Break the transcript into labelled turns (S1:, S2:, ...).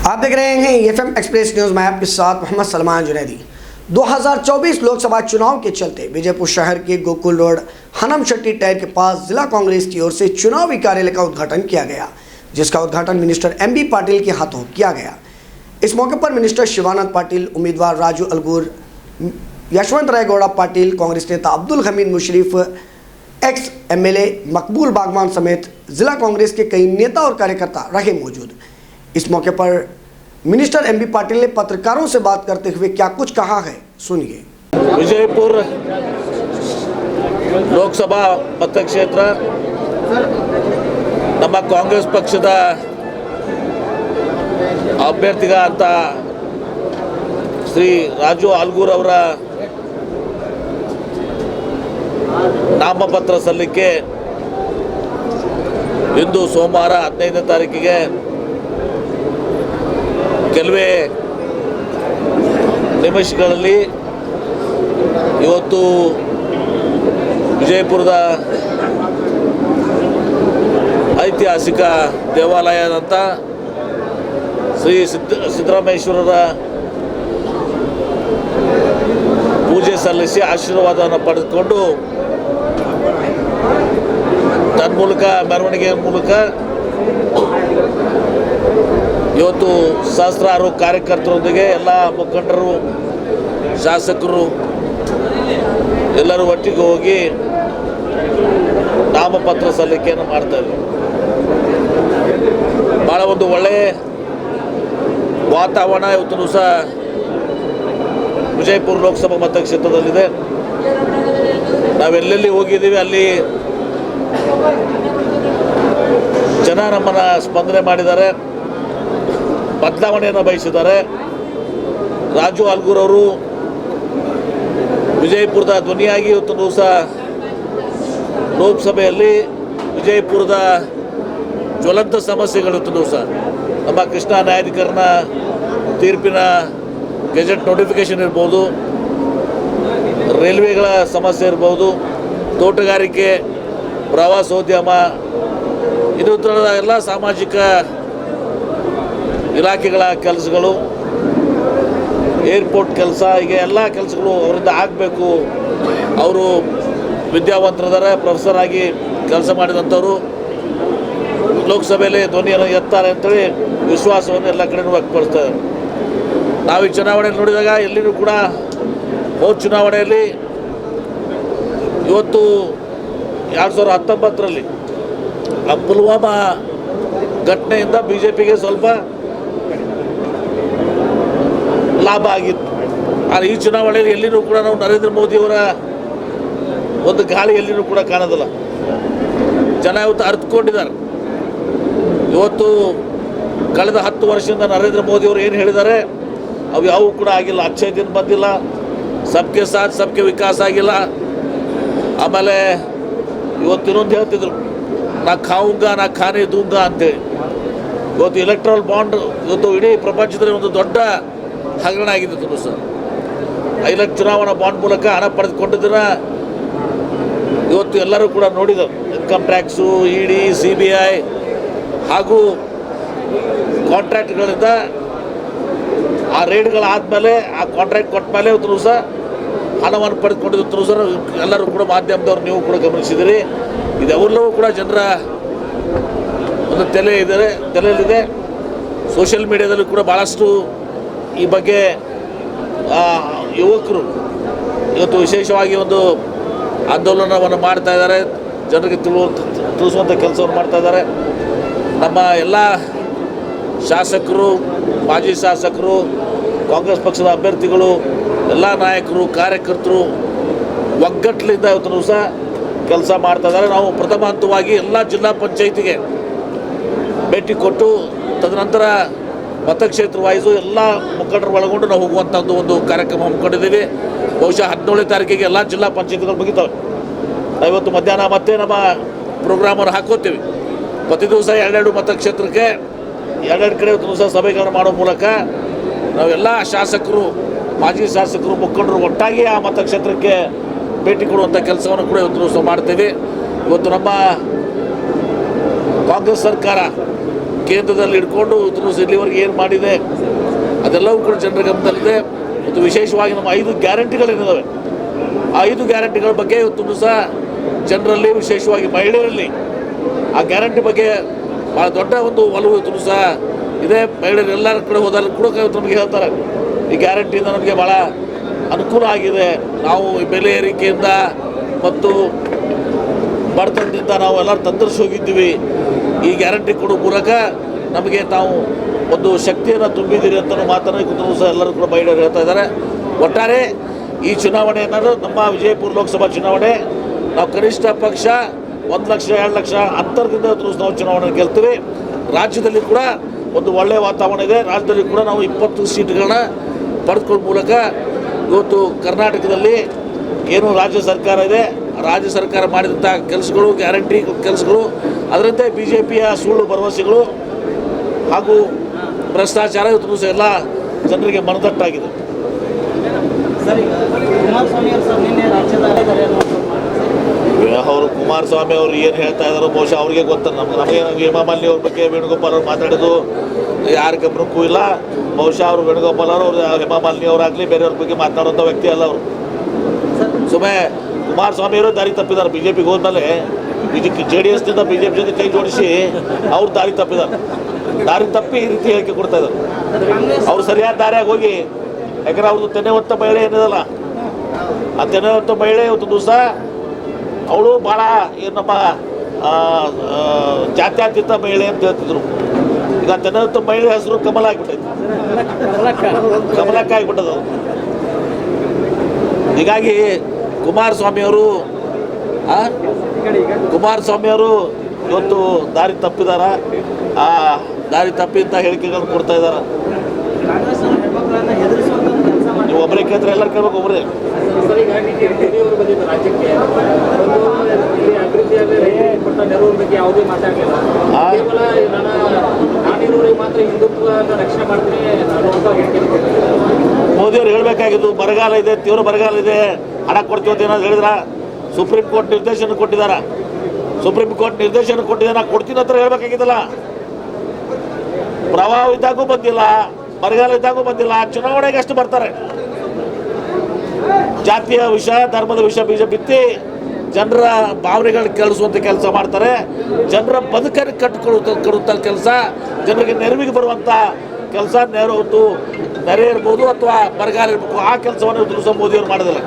S1: आप देख रहे हैं एफएम एक्सप्रेस न्यूज़ में आपके साथ मोहम्मद सलमान जुनैदी। 2024 लोकसभा चुनाव के चलते विजयपुर शहर के Gokul road Hunnam Shetty tyre के पास जिला कांग्रेस की ओर से चुनावी कार्यालय का उद्घाटन किया गया, जिसका उद्घाटन मिनिस्टर एमबी पाटिल के हाथों किया गया। इस मौके पर मिनिस्टर शिवानंद पाटिल, उम्मीदवार राजू अलगूर, यशवंत राय गौड़ा पाटिल, कांग्रेस नेता अब्दुल हमीद मुशरीफ, एक्स एमएलए मकबूल बागवान समेत जिला कांग्रेस के कई नेता और कार्यकर्ता रहे मौजूद। इस मौके पर मिनिस्टर एमबी पाटिल ने पत्रकारों से बात करते हुए क्या कुछ कहा है, सुनिए।
S2: विजयपुर लोकसभा मतक्षेत्र ನಮ್ಮ ಕಾಂಗ್ರೆಸ್ ಪಕ್ಷದ ಅಭ್ಯರ್ಥಿಗಾದ ಶ್ರೀ ರಾಜು ಆಲ್ಗೂರ್ ಅವರ ನಾಮಪತ್ರ ಸಲ್ಲಿಕೆ ಇಂದು ಸೋಮವಾರ 15ನೇ ತಾರೀಕಿಗೆ ಕೆಲವೇ ನಿಮಿಷಗಳಲ್ಲಿ ಇವತ್ತು ವಿಜಯಪುರದ ಐತಿಹಾಸಿಕ ದೇವಾಲಯದಂಥ ಶ್ರೀ ಸಿದ್ದರಾಮೇಶ್ವರರ ಪೂಜೆ ಸಲ್ಲಿಸಿ ಆಶೀರ್ವಾದವನ್ನು ಪಡೆದುಕೊಂಡು ತನ್ಮೂಲಕ ಮೆರವಣಿಗೆ ಮೂಲಕ ಇವತ್ತು ಸಹಸ್ರಾರು ಕಾರ್ಯಕರ್ತರೊಂದಿಗೆ ಎಲ್ಲ ಮುಖಂಡರು, ಶಾಸಕರು ಎಲ್ಲರೂ ಒಟ್ಟಿಗೆ ಹೋಗಿ ನಾಮಪತ್ರ ಸಲ್ಲಿಕೆಯನ್ನು ಮಾಡ್ತಾರೆ. ಭಾಳ ಒಂದು ಒಳ್ಳೆಯ ವಾತಾವರಣ ಇವತ್ತು ಸಹ ವಿಜಯಪುರ ಲೋಕಸಭಾ ಮತಕ್ಷೇತ್ರದಲ್ಲಿದೆ. ನಾವೆಲ್ಲೆಲ್ಲಿ ಹೋಗಿದ್ದೀವಿ ಅಲ್ಲಿ ಜನ ನಮ್ಮನ್ನು ಸ್ಪಂದನೆ ಮಾಡಿದ್ದಾರೆ, ಬದಲಾವಣೆಯನ್ನು ಬಯಸಿದ್ದಾರೆ. ರಾಜು ಆಲ್ಗೂರ್ ಅವರು ವಿಜಯಪುರದ ಧ್ವನಿಯಾಗಿ ಇವತ್ತು ಸಹ ಲೋಕಸಭೆಯಲ್ಲಿ ವಿಜಯಪುರದ ಜ್ವಲಂತ ಸಮಸ್ಯೆಗಳು ಇವತ್ತು ಸಹ ನಮ್ಮ ಕೃಷ್ಣಾ ನ್ಯಾಯಾಧಿಕರಣ ತೀರ್ಪಿನ ಗೆಜೆಟ್ ನೋಟಿಫಿಕೇಷನ್ ಇರ್ಬೋದು, ರೈಲ್ವೆಗಳ ಸಮಸ್ಯೆ ಇರ್ಬೋದು, ತೋಟಗಾರಿಕೆ, ಪ್ರವಾಸೋದ್ಯಮ, ಇನ್ನಿತರ ಎಲ್ಲ ಸಾಮಾಜಿಕ ಇಲಾಖೆಗಳ ಕೆಲಸಗಳು, ಏರ್ಪೋರ್ಟ್ ಕೆಲಸ, ಹೀಗೆ ಎಲ್ಲ ಕೆಲಸಗಳು ಅವರಿಂದ ಆಗಬೇಕು. ಅವರು ವಿದ್ಯಾವಂತರಿದ್ದಾರೆ, ಪ್ರೊಫೆಸರ್ ಆಗಿ ಕೆಲಸ ಮಾಡಿದಂಥವರು ಲೋಕಸಭೆಯಲ್ಲಿ ಧ್ವನಿಯನ್ನು ಎತ್ತಾರೆ ಅಂತೇಳಿ ವಿಶ್ವಾಸವನ್ನು ಎಲ್ಲ ಕಡೆಯೂ ವ್ಯಕ್ತಪಡಿಸ್ತಾರೆ. ನಾವು ಈ ಚುನಾವಣೆಯಲ್ಲಿ ನೋಡಿದಾಗ ಎಲ್ಲಿಯೂ ಕೂಡ ಹೋದ ಚುನಾವಣೆಯಲ್ಲಿ ಇವತ್ತು 2019ರಲ್ಲಿ ಆ ಪುಲ್ವಾಮಾ ಘಟನೆಯಿಂದ BJPಗೆ ಸ್ವಲ್ಪ ಲಾಭ ಆಗಿತ್ತು. ಆದರೆ ಈ ಚುನಾವಣೆಯಲ್ಲಿ ಎಲ್ಲಿಯೂ ಕೂಡ ನಾವು ನರೇಂದ್ರ ಮೋದಿಯವರ ಒಂದು ಗಾಳಿ ಎಲ್ಲಿಯೂ ಕೂಡ ಕಾಣೋದಿಲ್ಲ. ಜನ ಇವತ್ತು ಅರ್ಥಕೊಂಡಿದ್ದಾರೆ. ಇವತ್ತು ಕಳೆದ 10 ವರ್ಷದಿಂದ ನರೇಂದ್ರ ಮೋದಿಯವರು ಏನು ಹೇಳಿದ್ದಾರೆ ಅವು ಯಾವುವು ಕೂಡ ಆಗಿಲ್ಲ. ಅಕ್ಷಯ ದಿನ ಬಂದಿಲ್ಲ, ಸಬ್ಕೆ ಸಾಥ್ ಸಬ್ಕೆ ವಿಕಾಸ್ ಆಗಿಲ್ಲ. ಆಮೇಲೆ ಇವತ್ತು ಇನ್ನೊಂದು ಹೇಳ್ತಿದ್ರು, ನಾ ಖಾವುಂಗ ನಾ ಖಾನೆ ದೂಂಗ ಅಂತೇಳಿ. ಇವತ್ತು ಎಲೆಕ್ಟ್ರಲ್ ಬಾಂಡ್ ಇವತ್ತು ಇಡೀ ಪ್ರಪಂಚದಲ್ಲಿ ಒಂದು ದೊಡ್ಡ ಹಗರಣ ಆಗಿದ್ದು ಸರ್. ಚುನಾವಣಾ ಬಾಂಡ್ ಮೂಲಕ ಹಣ ಪಡೆದುಕೊಂಡಿದ್ದನ್ನ ಇವತ್ತು ಎಲ್ಲರೂ ಕೂಡ ನೋಡಿದರು. ಇನ್ಕಮ್ ಟ್ಯಾಕ್ಸು, ED, CBI ಹಾಗೂ ಕಾಂಟ್ರಾಕ್ಟ್ಗಳಿಂದ ಆ ರೇಡ್ಗಳಾದಮೇಲೆ, ಆ ಕಾಂಟ್ರಾಕ್ಟ್ ಕೊಟ್ಟ ಮೇಲೆ ಇವತ್ತು ಸಹ ಹಣವನ್ನು ಪಡೆದುಕೊಂಡಿದ್ದು ಸರ್. ಎಲ್ಲರೂ ಕೂಡ ಮಾಧ್ಯಮದವ್ರು ನೀವು ಕೂಡ ಗಮನಿಸಿದಿರಿ. ಇದೆಲ್ಲವೂ ಕೂಡ ಜನರ ಒಂದು ತಲೆಯಲ್ಲಿದೆ. ಸೋಷಿಯಲ್ ಮೀಡಿಯಾದಲ್ಲಿ ಕೂಡ ಭಾಳಷ್ಟು ಈ ಬಗ್ಗೆ ಯುವಕರು ಇವತ್ತು ವಿಶೇಷವಾಗಿ ಒಂದು ಆಂದೋಲನವನ್ನು ಮಾಡ್ತಾ ಇದ್ದಾರೆ, ಜನರಿಗೆ ತಿಳಿಸುವಂಥ ಕೆಲಸವನ್ನು ಮಾಡ್ತಾ ಇದ್ದಾರೆ. ನಮ್ಮ ಎಲ್ಲ ಶಾಸಕರು, ಮಾಜಿ ಶಾಸಕರು, ಕಾಂಗ್ರೆಸ್ ಪಕ್ಷದ ಅಭ್ಯರ್ಥಿಗಳು, ಎಲ್ಲ ನಾಯಕರು, ಕಾರ್ಯಕರ್ತರು ಒಗ್ಗಟ್ಟಲಿಂದ ಇವತ್ತು ಸಹ ಕೆಲಸ ಮಾಡ್ತಾ ಇದ್ದಾರೆ. ನಾವು ಪ್ರಥಮ ಹಂತವಾಗಿ ಎಲ್ಲ ಜಿಲ್ಲಾ ಪಂಚಾಯಿತಿಗೆ ಭೇಟಿ ಕೊಟ್ಟು ತದನಂತರ ಮತಕ್ಷೇತ್ರ ವಾಯಿಸು ಎಲ್ಲ ಮುಖಂಡರು ಒಳಗೊಂಡು ನಾವು ಹೋಗುವಂಥದ್ದು ಒಂದು ಕಾರ್ಯಕ್ರಮ ಹಮ್ಮಿಕೊಂಡಿದ್ದೀವಿ. ಬಹುಶಃ 17ನೇ ತಾರೀಕಿಗೆ ಎಲ್ಲ ಜಿಲ್ಲಾ ಪಂಚಾಯತ್ಗಳು ಮುಗಿತವೆ. ಇವತ್ತು ಮಧ್ಯಾಹ್ನ ಮತ್ತೆ ನಮ್ಮ ಪ್ರೋಗ್ರಾಮನ್ನು ಹಾಕೋತೀವಿ. ಪ್ರತಿ ದಿವಸ 2 ಮತಕ್ಷೇತ್ರಕ್ಕೆ 2 ಕಡೆ ಇವತ್ತು ಸಹ ಸಭೆಗಳನ್ನು ಮಾಡೋ ಮೂಲಕ ನಾವೆಲ್ಲ ಶಾಸಕರು, ಮಾಜಿ ಶಾಸಕರು, ಮುಖಂಡರು ಒಟ್ಟಾಗಿ ಆ ಮತಕ್ಷೇತ್ರಕ್ಕೆ ಭೇಟಿ ಕೊಡುವಂಥ ಕೆಲಸವನ್ನು ಕೂಡ ಇವತ್ತು ಸಹ ಮಾಡ್ತೀವಿ. ಇವತ್ತು ನಮ್ಮ ಕಾಂಗ್ರೆಸ್ ಸರ್ಕಾರ ಕೇಂದ್ರದಲ್ಲಿ ಇಟ್ಕೊಂಡು ಇಲ್ಲಿವರೆಗೆ ಏನು ಮಾಡಿದೆ ಅದೆಲ್ಲವೂ ಕೂಡ ಜನರ ಗಮನದಲ್ಲಿದೆ. ಮತ್ತು ವಿಶೇಷವಾಗಿ ನಮ್ಮ 5 ಗ್ಯಾರಂಟಿಗಳೇನಿದ್ದಾವೆ ಆ 5 ಗ್ಯಾರಂಟಿಗಳ ಬಗ್ಗೆ ಇವತ್ತು ಸಹ ಜನರಲ್ಲಿ, ವಿಶೇಷವಾಗಿ ಮಹಿಳೆಯರಲ್ಲಿ ಆ ಗ್ಯಾರಂಟಿ ಬಗ್ಗೆ ಭಾಳ ದೊಡ್ಡ ಒಂದು ಒಲವು ಇವತ್ತು ಸಹ ಇದೆ. ಮಹಿಳೆಯರು ಎಲ್ಲರ ಕಡೆ ಹೋದಾಗ ಕೂಡ ನಮಗೆ ಹೇಳ್ತಾರೆ, ಈ ಗ್ಯಾರಂಟಿಯಿಂದ ನಮಗೆ ಭಾಳ ಅನುಕೂಲ ಆಗಿದೆ. ನಾವು ಬೆಲೆ ಏರಿಕೆಯಿಂದ ಮತ್ತು ಬಡತನದಿಂದ ನಾವು ಎಲ್ಲರೂ ತಂತ್ರಿಸಿ ಹೋಗಿದ್ದೀವಿ. ಈ ಗ್ಯಾರಂಟಿ ಕೊಡೋ ಮೂಲಕ ನಮಗೆ ತಾವು ಒಂದು ಶಕ್ತಿಯನ್ನು ತುಂಬಿದ್ದೀರಿ ಅಂತ ಮಾತನ್ನು ಸಹ ಎಲ್ಲರೂ ಕೂಡ ಮಹಿಳೆಯರು ಹೇಳ್ತಾ ಇದ್ದಾರೆ. ಒಟ್ಟಾರೆ ಈ ಚುನಾವಣೆ ಅನ್ನೋದು ನಮ್ಮ ವಿಜಯಪುರ ಲೋಕಸಭಾ ಚುನಾವಣೆ, ನಾವು ಕನಿಷ್ಠ ಪಕ್ಷ 1 ಲಕ್ಷ 2 ಲಕ್ಷ ಅಂತರದಿಂದ ನಾವು ಚುನಾವಣೆ ಗೆಲ್ತೀವಿ. ರಾಜ್ಯದಲ್ಲಿ ಕೂಡ ಒಂದು ಒಳ್ಳೆಯ ವಾತಾವರಣ ಇದೆ. ರಾಜ್ಯದಲ್ಲಿ ಕೂಡ ನಾವು 20 ಸೀಟ್ಗಳನ್ನ ಪಡೆದುಕೊಳ್ಳೋ ಮೂಲಕ ಇವತ್ತು ಕರ್ನಾಟಕದಲ್ಲಿ ಏನು ರಾಜ್ಯ ಸರ್ಕಾರ ಇದೆ, ರಾಜ್ಯ ಸರ್ಕಾರ ಮಾಡಿದಂಥ ಕೆಲಸಗಳು, ಗ್ಯಾರಂಟಿ ಕೆಲಸಗಳು, ಅದರಂತೆ BJPಯ ಸುಳ್ಳು ಭರವಸೆಗಳು ಹಾಗೂ ಭ್ರಷ್ಟಾಚಾರ ಇವತ್ತು ಸಹ ಎಲ್ಲ ಜನರಿಗೆ ಮನದಟ್ಟಾಗಿದೆ. ಅವರು ಕುಮಾರಸ್ವಾಮಿ ಅವರು ಏನು ಹೇಳ್ತಾ ಇದ್ದಾರೋ ಬಹುಶಃ ಅವ್ರಿಗೆ ಗೊತ್ತ. ನಮಗೆ ಹೇಮಾಮಾಲಿನಿ ಅವ್ರ ಬಗ್ಗೆ ವೇಣುಗೋಪಾಲ್ ಅವ್ರು ಮಾತಾಡೋದು ಯಾರ ಗಮನಕ್ಕೂ ಇಲ್ಲ. ಬಹುಶಃ ಅವರು ವೇಣುಗೋಪಾಲ್ ಅವರು ಹೇಮಾಮಾಲಿನಿ ಅವರಾಗಲಿ ಬೇರೆಯವ್ರ ಬಗ್ಗೆ ಮಾತನಾಡುವಂಥ ವ್ಯಕ್ತಿ ಅಲ್ಲ ಅವರು. ಸುಮ್ಮನೆ ಕುಮಾರಸ್ವಾಮಿ ಅವರು ದಾರಿ ತಪ್ಪಿದ್ದಾರೆ. BJPಗೆ ಹೋದ್ಮೇಲೆ JDSನಿಂದ BJP ಜೊತೆ ಕೈ ಜೋಡಿಸಿ ಅವ್ರು ದಾರಿ ತಪ್ಪಿದ್ದಾರೆ. ದಾರಿ ತಪ್ಪಿ ಈ ರೀತಿ ಹೇಳಿಕೆ ಕೊಡ್ತಾ ಇದ್ದಾರೆ. ಅವ್ರು ಸರಿಯಾದ ದಾರಿಯಾಗಿ ಹೋಗಿ, ಯಾಕಂದ್ರೆ ಅವ್ರದ್ದು ತೆನೆ ಹೊತ್ತ ಮಹಿಳೆ ಏನಿದಲ್ಲ, ಆ ತೆನೆ ಹೊತ್ತ ಮಹಿಳೆ ಇವತ್ತು ದಿವಸ ಅವಳು ಭಾಳ ಏನು ನಮ್ಮ ಜಾತ್ಯತೀತ ಮಹಿಳೆ ಅಂತ ಹೇಳ್ತಿದ್ರು. ಈಗ ತೆನೆ ಹೊತ್ತ ಮಹಿಳೆ ಹೆಸರು ಕಮಲ ಆಗಿಬಿಟ್ಟೈತಿ, ಕಮಲಕ್ಕ ಆಗಿಬಿಟ್ಟದು. ಹೀಗಾಗಿ ಕುಮಾರಸ್ವಾಮಿಯವರು ಇವತ್ತು ದಾರಿ ತಪ್ಪಿದಾರ. ಆ ದಾರಿ ತಪ್ಪಿ ಅಂತ ಹೇಳಿಕೆಗಳನ್ನು ಕೊಡ್ತಾ ಇದ್ದಾರೆ. ನೀವು ಒಬ್ಬರೇ ಕೇಳಿದ್ರೆ ಎಲ್ಲರೂ ಕೇಳ್ಬೇಕು. ಒಬ್ಬರೇ ಮೋದಿಯವರು ಹೇಳಬೇಕಾಗಿದ್ದು, ಬರಗಾಲ ಇದೆ, ತೀವ್ರ ಬರಗಾಲ ಇದೆ, ಹಣ ಕೊಡ್ತೀವಿ ಅಂತ ಏನಾದ್ರು ಹೇಳಿದ್ರ? ಸುಪ್ರೀಂ ಕೋರ್ಟ್ ನಿರ್ದೇಶನ ಕೊಟ್ಟಿದ್ದಾರೆ. ಕೊಡ್ತೀನಿ ಅಂತ ಹೇಳ್ಬೇಕಾಗಿದ್ದಲ್ಲ. ಪ್ರವಾಹ ಇದ್ದಾಗೂ ಬಂದಿಲ್ಲ, ಬರಗಾಲ ಇದ್ದಾಗೂ ಬಂದಿಲ್ಲ. ಚುನಾವಣೆಗೆ ಅಷ್ಟು ಬರ್ತಾರೆ. ಜಾತಿಯ ವಿಷಯ, ಧರ್ಮದ ವಿಷಯ ಬೀಜ ಬಿತ್ತಿ ಜನರ ಭಾವನೆಗಳನ್ನ ಕೇಳಿಸುವಂಥ ಕೆಲಸ ಮಾಡ್ತಾರೆ. ಜನರ ಬದುಕನ್ನು ಕಟ್ಟುಕೊಡುವಂಥ ಕೆಲಸ, ಜನರಿಗೆ ನೆರವಿಗೆ ಬರುವಂಥ ಕೆಲಸ, ನೆರೆ ಇರ್ಬೋದು ಅಥವಾ ಬರಗಾಲ ಇರಬೇಕು, ಆ ಕೆಲಸವನ್ನು ಮೋದಿಯವರು ಮಾಡೋದಿಲ್ಲ.